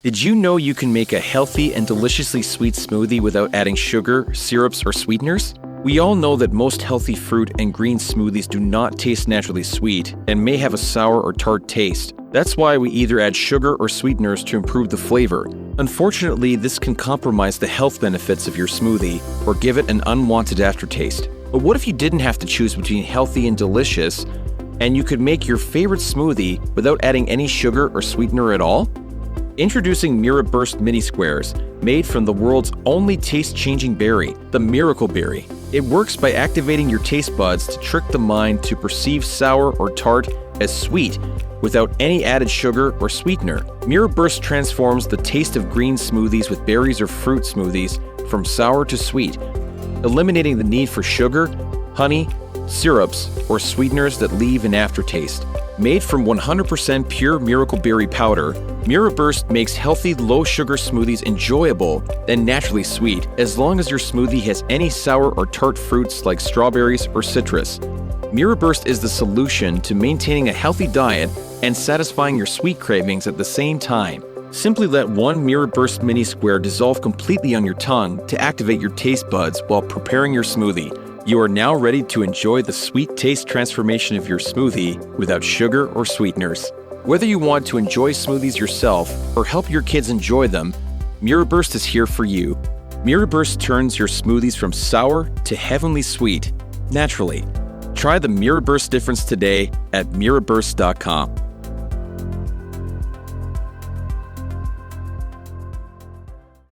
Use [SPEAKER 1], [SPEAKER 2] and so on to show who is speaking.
[SPEAKER 1] Did you know you can make a healthy and deliciously sweet smoothie without adding sugar, syrups, or sweeteners? We all know that most healthy fruit and green smoothies do not taste naturally sweet and may have a sour or tart taste. That's why we either add sugar or sweeteners to improve the flavor. Unfortunately, this can compromise the health benefits of your smoothie or give it an unwanted aftertaste. But what if you didn't have to choose between healthy and delicious, and you could make your favorite smoothie without adding any sugar or sweetener at all? Introducing MiraBurst Mini Squares, made from the world's only taste-changing berry, the miracle berry. It works by activating your taste buds to trick the mind to perceive sour or tart as sweet without any added sugar or sweetener. MiraBurst transforms the taste of green smoothies with berries or fruit smoothies from sour to sweet, eliminating the need for sugar, honey, syrups, or sweeteners that leave an aftertaste. Made from 100% pure miracle berry powder, MiraBurst makes healthy, low-sugar smoothies enjoyable and naturally sweet, as long as your smoothie has any sour or tart fruits like strawberries or citrus. MiraBurst is the solution to maintaining a healthy diet and satisfying your sweet cravings at the same time. Simply let one MiraBurst Mini Square dissolve completely on your tongue to activate your taste buds while preparing your smoothie. You are now ready to enjoy the sweet taste transformation of your smoothie without sugar or sweeteners. Whether you want to enjoy smoothies yourself or help your kids enjoy them, MiraBurst is here for you. MiraBurst turns your smoothies from sour to heavenly sweet, naturally. Try the MiraBurst difference today at miraburst.com.